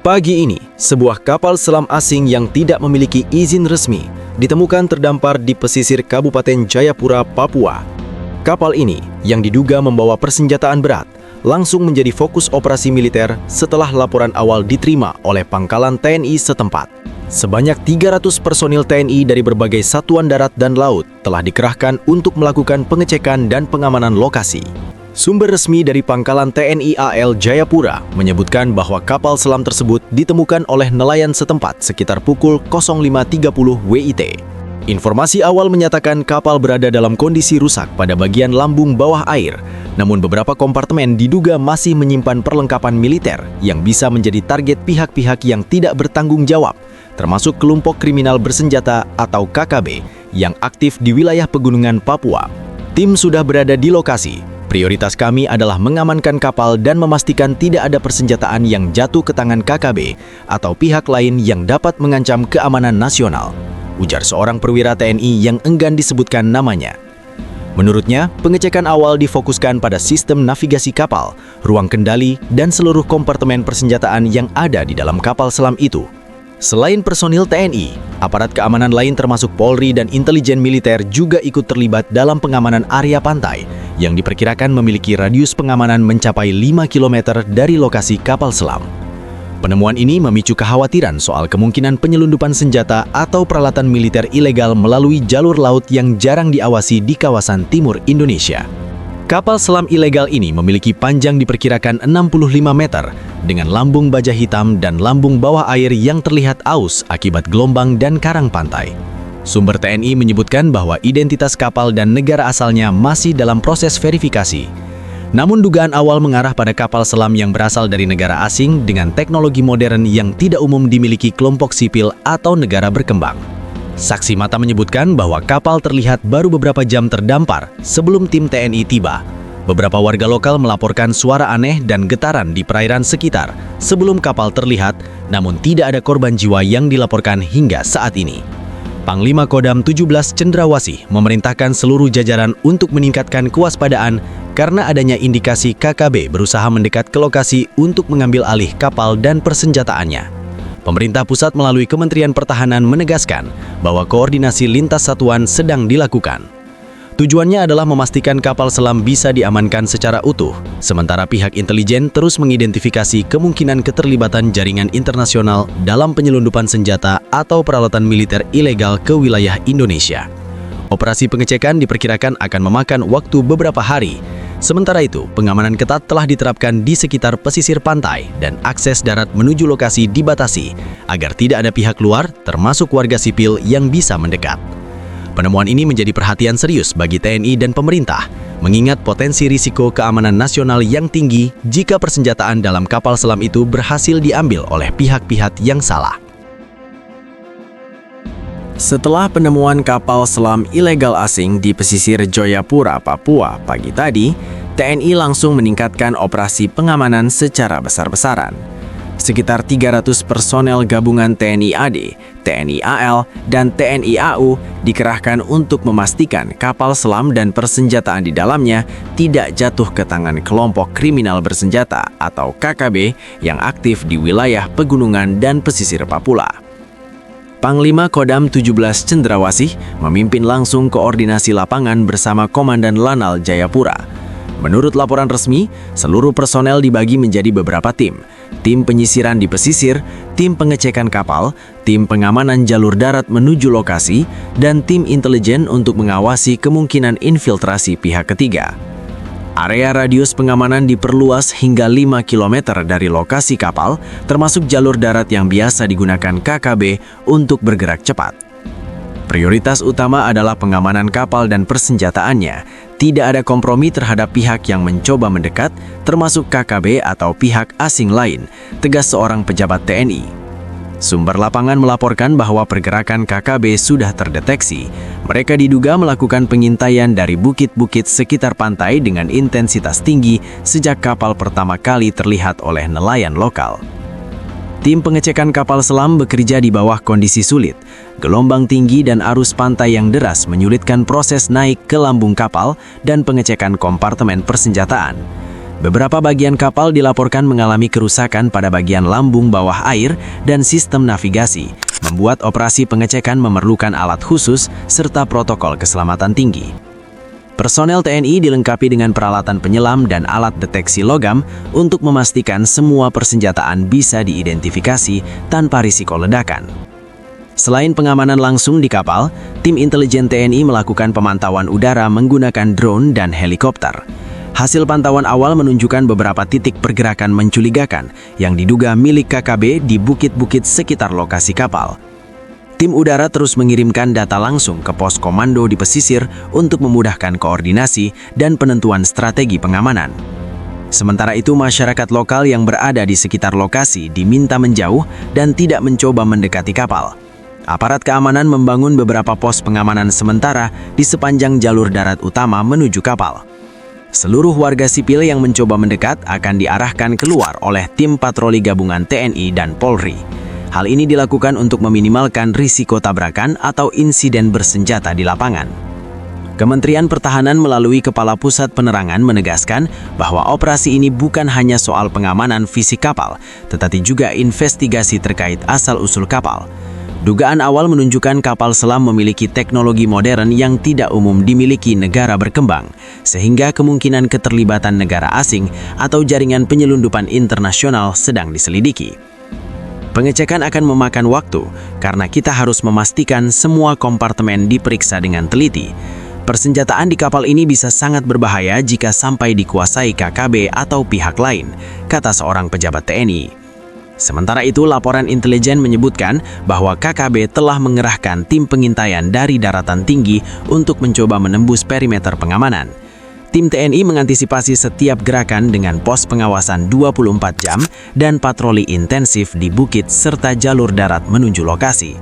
Pagi ini, sebuah kapal selam asing yang tidak memiliki izin resmi ditemukan terdampar di pesisir Kabupaten Jayapura, Papua. Kapal ini, yang diduga membawa persenjataan berat, langsung menjadi fokus operasi militer setelah laporan awal diterima oleh pangkalan TNI setempat. Sebanyak 300 personil TNI dari berbagai satuan darat dan laut telah dikerahkan untuk melakukan pengecekan dan pengamanan lokasi. Sumber resmi dari pangkalan TNI AL Jayapura menyebutkan bahwa kapal selam tersebut ditemukan oleh nelayan setempat sekitar pukul 05.30 WIT. Informasi awal menyatakan kapal berada dalam kondisi rusak pada bagian lambung bawah air, namun beberapa kompartemen diduga masih menyimpan perlengkapan militer yang bisa menjadi target pihak-pihak yang tidak bertanggung jawab, termasuk kelompok kriminal bersenjata atau KKB yang aktif di wilayah pegunungan Papua. Tim sudah berada di lokasi. Prioritas kami adalah mengamankan kapal dan memastikan tidak ada persenjataan yang jatuh ke tangan KKB atau pihak lain yang dapat mengancam keamanan nasional, ujar seorang perwira TNI yang enggan disebutkan namanya. Menurutnya, pengecekan awal difokuskan pada sistem navigasi kapal, ruang kendali, dan seluruh kompartemen persenjataan yang ada di dalam kapal selam itu. Selain personil TNI, aparat keamanan lain termasuk Polri dan intelijen militer juga ikut terlibat dalam pengamanan area pantai yang diperkirakan memiliki radius pengamanan mencapai 5 km dari lokasi kapal selam. Penemuan ini memicu kekhawatiran soal kemungkinan penyelundupan senjata atau peralatan militer ilegal melalui jalur laut yang jarang diawasi di kawasan timur Indonesia. Kapal selam ilegal ini memiliki panjang diperkirakan 65 meter dengan lambung baja hitam dan lambung bawah air yang terlihat aus akibat gelombang dan karang pantai. Sumber TNI menyebutkan bahwa identitas kapal dan negara asalnya masih dalam proses verifikasi. Namun dugaan awal mengarah pada kapal selam yang berasal dari negara asing dengan teknologi modern yang tidak umum dimiliki kelompok sipil atau negara berkembang. Saksi mata menyebutkan bahwa kapal terlihat baru beberapa jam terdampar sebelum tim TNI tiba. Beberapa warga lokal melaporkan suara aneh dan getaran di perairan sekitar sebelum kapal terlihat, namun tidak ada korban jiwa yang dilaporkan hingga saat ini. Panglima Kodam 17 Cendrawasih memerintahkan seluruh jajaran untuk meningkatkan kewaspadaan karena adanya indikasi KKB berusaha mendekat ke lokasi untuk mengambil alih kapal dan persenjataannya. Pemerintah pusat melalui Kementerian Pertahanan menegaskan bahwa koordinasi lintas satuan sedang dilakukan. Tujuannya adalah memastikan kapal selam bisa diamankan secara utuh, sementara pihak intelijen terus mengidentifikasi kemungkinan keterlibatan jaringan internasional dalam penyelundupan senjata atau peralatan militer ilegal ke wilayah Indonesia. Operasi pengecekan diperkirakan akan memakan waktu beberapa hari. Sementara itu, pengamanan ketat telah diterapkan di sekitar pesisir pantai dan akses darat menuju lokasi dibatasi agar tidak ada pihak luar, termasuk warga sipil, yang bisa mendekat. Penemuan ini menjadi perhatian serius bagi TNI dan pemerintah, mengingat potensi risiko keamanan nasional yang tinggi jika persenjataan dalam kapal selam itu berhasil diambil oleh pihak-pihak yang salah. Setelah penemuan kapal selam ilegal asing di pesisir Jayapura, Papua pagi tadi, TNI langsung meningkatkan operasi pengamanan secara besar-besaran. Sekitar 300 personel gabungan TNI AD, TNI AL, dan TNI AU dikerahkan untuk memastikan kapal selam dan persenjataan di dalamnya tidak jatuh ke tangan kelompok kriminal bersenjata atau KKB yang aktif di wilayah pegunungan dan pesisir Papua. Panglima Kodam 17 Cendrawasih memimpin langsung koordinasi lapangan bersama Komandan Lanal Jayapura. Menurut laporan resmi, seluruh personel dibagi menjadi beberapa tim. Tim penyisiran di pesisir, tim pengecekan kapal, tim pengamanan jalur darat menuju lokasi, dan tim intelijen untuk mengawasi kemungkinan infiltrasi pihak ketiga. Area radius pengamanan diperluas hingga 5 km dari lokasi kapal, termasuk jalur darat yang biasa digunakan KKB untuk bergerak cepat. Prioritas utama adalah pengamanan kapal dan persenjataannya. Tidak ada kompromi terhadap pihak yang mencoba mendekat, termasuk KKB atau pihak asing lain, tegas seorang pejabat TNI. Sumber lapangan melaporkan bahwa pergerakan KKB sudah terdeteksi. Mereka diduga melakukan pengintaian dari bukit-bukit sekitar pantai dengan intensitas tinggi sejak kapal pertama kali terlihat oleh nelayan lokal. Tim pengecekan kapal selam bekerja di bawah kondisi sulit. Gelombang tinggi dan arus pantai yang deras menyulitkan proses naik ke lambung kapal dan pengecekan kompartemen persenjataan. Beberapa bagian kapal dilaporkan mengalami kerusakan pada bagian lambung bawah air dan sistem navigasi, membuat operasi pengecekan memerlukan alat khusus serta protokol keselamatan tinggi. Personel TNI dilengkapi dengan peralatan penyelam dan alat deteksi logam untuk memastikan semua persenjataan bisa diidentifikasi tanpa risiko ledakan. Selain pengamanan langsung di kapal, tim intelijen TNI melakukan pemantauan udara menggunakan drone dan helikopter. Hasil pantauan awal menunjukkan beberapa titik pergerakan mencurigakan yang diduga milik KKB di bukit-bukit sekitar lokasi kapal. Tim udara terus mengirimkan data langsung ke pos komando di pesisir untuk memudahkan koordinasi dan penentuan strategi pengamanan. Sementara itu, masyarakat lokal yang berada di sekitar lokasi diminta menjauh dan tidak mencoba mendekati kapal. Aparat keamanan membangun beberapa pos pengamanan sementara di sepanjang jalur darat utama menuju kapal. Seluruh warga sipil yang mencoba mendekat akan diarahkan keluar oleh tim patroli gabungan TNI dan Polri. Hal ini dilakukan untuk meminimalkan risiko tabrakan atau insiden bersenjata di lapangan. Kementerian Pertahanan melalui Kepala Pusat Penerangan menegaskan bahwa operasi ini bukan hanya soal pengamanan fisik kapal, tetapi juga investigasi terkait asal-usul kapal. Dugaan awal menunjukkan kapal selam memiliki teknologi modern yang tidak umum dimiliki negara berkembang, sehingga kemungkinan keterlibatan negara asing atau jaringan penyelundupan internasional sedang diselidiki. Pengecekan akan memakan waktu karena kita harus memastikan semua kompartemen diperiksa dengan teliti. Persenjataan di kapal ini bisa sangat berbahaya jika sampai dikuasai KKB atau pihak lain, kata seorang pejabat TNI. Sementara itu, laporan intelijen menyebutkan bahwa KKB telah mengerahkan tim pengintaian dari daratan tinggi untuk mencoba menembus perimeter pengamanan. Tim TNI mengantisipasi setiap gerakan dengan pos pengawasan 24 jam dan patroli intensif di bukit serta jalur darat menuju lokasi.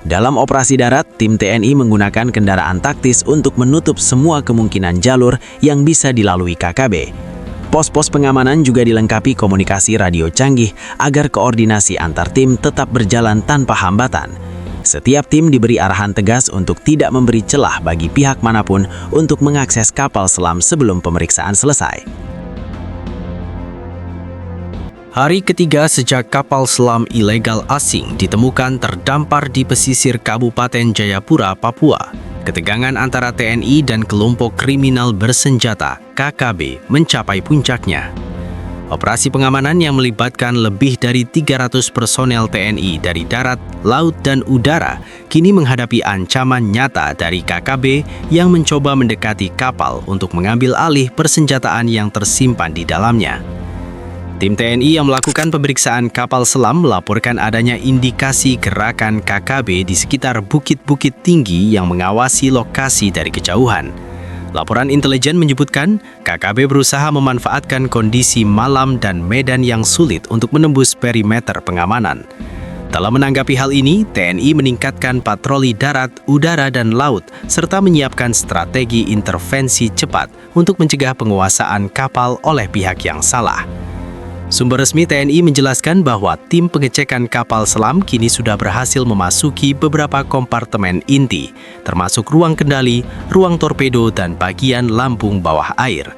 Dalam operasi darat, tim TNI menggunakan kendaraan taktis untuk menutup semua kemungkinan jalur yang bisa dilalui KKB. Pos-pos pengamanan juga dilengkapi komunikasi radio canggih agar koordinasi antar tim tetap berjalan tanpa hambatan. Setiap tim diberi arahan tegas untuk tidak memberi celah bagi pihak manapun untuk mengakses kapal selam sebelum pemeriksaan selesai. Hari ketiga sejak kapal selam ilegal asing ditemukan terdampar di pesisir Kabupaten Jayapura, Papua. Ketegangan antara TNI dan kelompok kriminal bersenjata KKB mencapai puncaknya. Operasi pengamanan yang melibatkan lebih dari 300 personel TNI dari darat, laut, dan udara kini menghadapi ancaman nyata dari KKB yang mencoba mendekati kapal untuk mengambil alih persenjataan yang tersimpan di dalamnya. Tim TNI yang melakukan pemeriksaan kapal selam melaporkan adanya indikasi gerakan KKB di sekitar bukit-bukit tinggi yang mengawasi lokasi dari kejauhan. Laporan intelijen menyebutkan KKB berusaha memanfaatkan kondisi malam dan medan yang sulit untuk menembus perimeter pengamanan. Dalam menanggapi hal ini, TNI meningkatkan patroli darat, udara, dan laut, serta menyiapkan strategi intervensi cepat untuk mencegah penguasaan kapal oleh pihak yang salah. Sumber resmi TNI menjelaskan bahwa tim pengecekan kapal selam kini sudah berhasil memasuki beberapa kompartemen inti, termasuk ruang kendali, ruang torpedo, dan bagian lambung bawah air.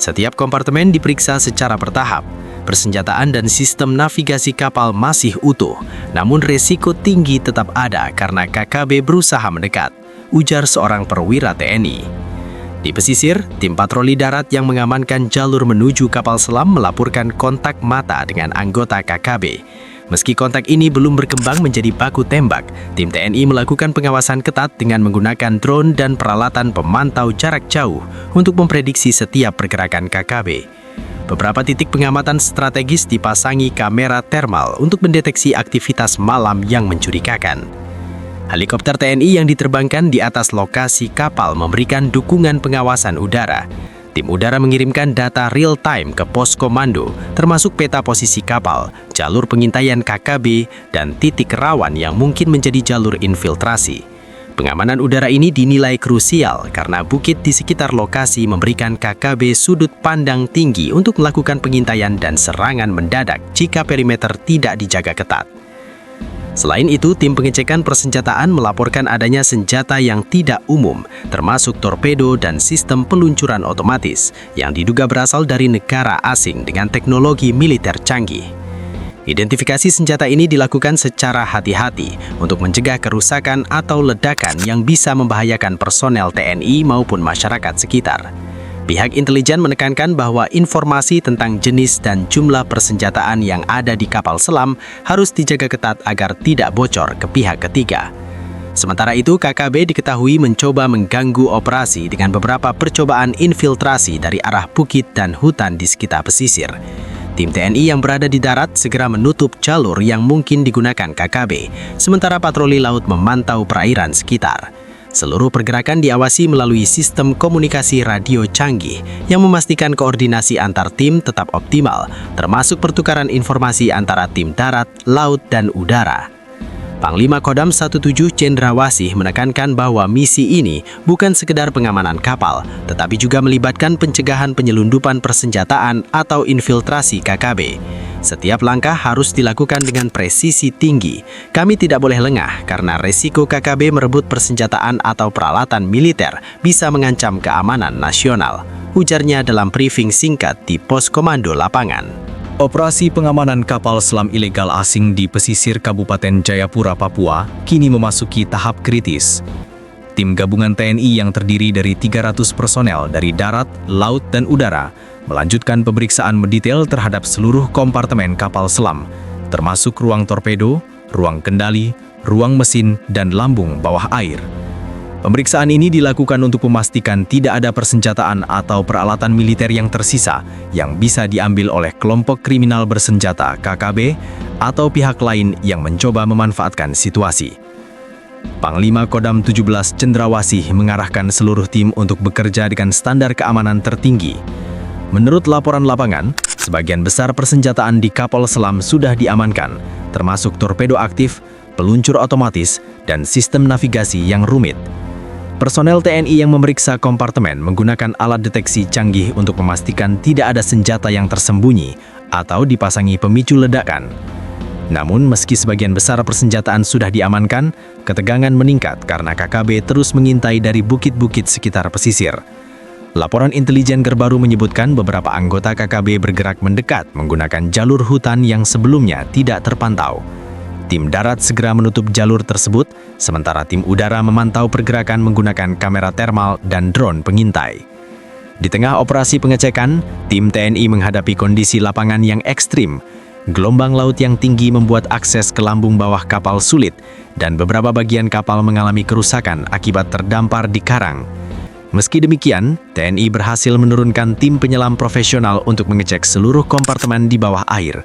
Setiap kompartemen diperiksa secara bertahap. Persenjataan dan sistem navigasi kapal masih utuh, namun resiko tinggi tetap ada karena KKB berusaha mendekat, ujar seorang perwira TNI. Di pesisir, tim patroli darat yang mengamankan jalur menuju kapal selam melaporkan kontak mata dengan anggota KKB. Meski kontak ini belum berkembang menjadi baku tembak, tim TNI melakukan pengawasan ketat dengan menggunakan drone dan peralatan pemantau jarak jauh untuk memprediksi setiap pergerakan KKB. Beberapa titik pengamatan strategis dipasangi kamera termal untuk mendeteksi aktivitas malam yang mencurigakan. Helikopter TNI yang diterbangkan di atas lokasi kapal memberikan dukungan pengawasan udara. Tim udara mengirimkan data real-time ke pos komando, termasuk peta posisi kapal, jalur pengintaian KKB, dan titik rawan yang mungkin menjadi jalur infiltrasi. Pengamanan udara ini dinilai krusial karena bukit di sekitar lokasi memberikan KKB sudut pandang tinggi untuk melakukan pengintaian dan serangan mendadak jika perimeter tidak dijaga ketat. Selain itu, tim pengecekan persenjataan melaporkan adanya senjata yang tidak umum, termasuk torpedo dan sistem peluncuran otomatis, yang diduga berasal dari negara asing dengan teknologi militer canggih. Identifikasi senjata ini dilakukan secara hati-hati untuk mencegah kerusakan atau ledakan yang bisa membahayakan personel TNI maupun masyarakat sekitar. Pihak intelijen menekankan bahwa informasi tentang jenis dan jumlah persenjataan yang ada di kapal selam harus dijaga ketat agar tidak bocor ke pihak ketiga. Sementara itu, KKB diketahui mencoba mengganggu operasi dengan beberapa percobaan infiltrasi dari arah bukit dan hutan di sekitar pesisir. Tim TNI yang berada di darat segera menutup jalur yang mungkin digunakan KKB, sementara patroli laut memantau perairan sekitar. Seluruh pergerakan diawasi melalui sistem komunikasi radio canggih yang memastikan koordinasi antar tim tetap optimal, termasuk pertukaran informasi antara tim darat, laut, dan udara. Panglima Kodam 17 Cendrawasih menekankan bahwa misi ini bukan sekedar pengamanan kapal, tetapi juga melibatkan pencegahan penyelundupan persenjataan atau infiltrasi KKB. Setiap langkah harus dilakukan dengan presisi tinggi. Kami tidak boleh lengah karena resiko KKB merebut persenjataan atau peralatan militer bisa mengancam keamanan nasional, ujarnya dalam briefing singkat di pos komando lapangan. Operasi pengamanan kapal selam ilegal asing di pesisir Kabupaten Jayapura, Papua, kini memasuki tahap kritis. Tim gabungan TNI yang terdiri dari 300 personel dari darat, laut, dan udara melanjutkan pemeriksaan mendetail terhadap seluruh kompartemen kapal selam, termasuk ruang torpedo, ruang kendali, ruang mesin, dan lambung bawah air. Pemeriksaan ini dilakukan untuk memastikan tidak ada persenjataan atau peralatan militer yang tersisa yang bisa diambil oleh kelompok kriminal bersenjata KKB atau pihak lain yang mencoba memanfaatkan situasi. Panglima Kodam 17 Cendrawasih mengarahkan seluruh tim untuk bekerja dengan standar keamanan tertinggi. Menurut laporan lapangan, sebagian besar persenjataan di kapal selam sudah diamankan, termasuk torpedo aktif, peluncur otomatis, dan sistem navigasi yang rumit. Personel TNI yang memeriksa kompartemen menggunakan alat deteksi canggih untuk memastikan tidak ada senjata yang tersembunyi atau dipasangi pemicu ledakan. Namun, meski sebagian besar persenjataan sudah diamankan, ketegangan meningkat karena KKB terus mengintai dari bukit-bukit sekitar pesisir. Laporan intelijen terbaru menyebutkan beberapa anggota KKB bergerak mendekat menggunakan jalur hutan yang sebelumnya tidak terpantau. Tim darat segera menutup jalur tersebut, sementara tim udara memantau pergerakan menggunakan kamera termal dan drone pengintai. Di tengah operasi pengecekan, tim TNI menghadapi kondisi lapangan yang ekstrim. Gelombang laut yang tinggi membuat akses ke lambung bawah kapal sulit, dan beberapa bagian kapal mengalami kerusakan akibat terdampar di karang. Meski demikian, TNI berhasil menurunkan tim penyelam profesional untuk mengecek seluruh kompartemen di bawah air.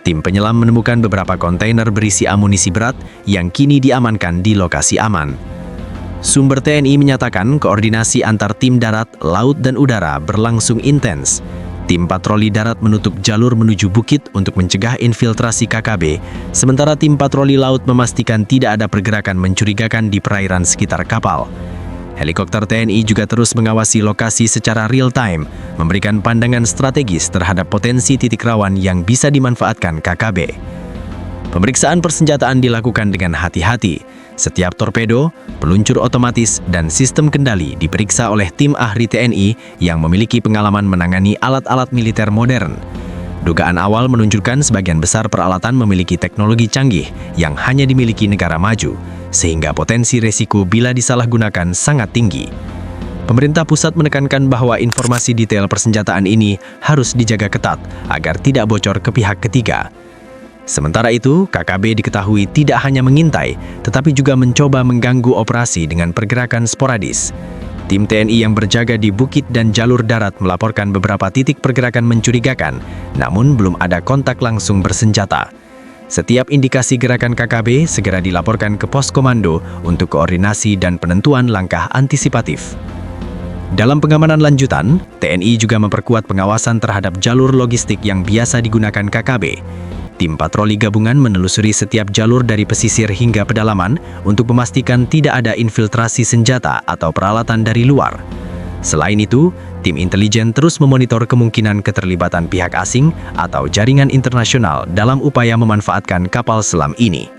Tim penyelam menemukan beberapa kontainer berisi amunisi berat yang kini diamankan di lokasi aman. Sumber TNI menyatakan koordinasi antar tim darat, laut, dan udara berlangsung intens. Tim patroli darat menutup jalur menuju bukit untuk mencegah infiltrasi KKB, sementara tim patroli laut memastikan tidak ada pergerakan mencurigakan di perairan sekitar kapal. Helikopter TNI juga terus mengawasi lokasi secara real-time, memberikan pandangan strategis terhadap potensi titik rawan yang bisa dimanfaatkan KKB. Pemeriksaan persenjataan dilakukan dengan hati-hati. Setiap torpedo, peluncur otomatis, dan sistem kendali diperiksa oleh tim ahli TNI yang memiliki pengalaman menangani alat-alat militer modern. Dugaan awal menunjukkan sebagian besar peralatan memiliki teknologi canggih yang hanya dimiliki negara maju, sehingga potensi resiko bila disalahgunakan sangat tinggi. Pemerintah pusat menekankan bahwa informasi detail persenjataan ini harus dijaga ketat agar tidak bocor ke pihak ketiga. Sementara itu, KKB diketahui tidak hanya mengintai, tetapi juga mencoba mengganggu operasi dengan pergerakan sporadis. Tim TNI yang berjaga di bukit dan jalur darat melaporkan beberapa titik pergerakan mencurigakan, namun belum ada kontak langsung bersenjata. Setiap indikasi gerakan KKB segera dilaporkan ke pos komando untuk koordinasi dan penentuan langkah antisipatif. Dalam pengamanan lanjutan, TNI juga memperkuat pengawasan terhadap jalur logistik yang biasa digunakan KKB. Tim patroli gabungan menelusuri setiap jalur dari pesisir hingga pedalaman untuk memastikan tidak ada infiltrasi senjata atau peralatan dari luar. Selain itu, tim intelijen terus memonitor kemungkinan keterlibatan pihak asing atau jaringan internasional dalam upaya memanfaatkan kapal selam ini.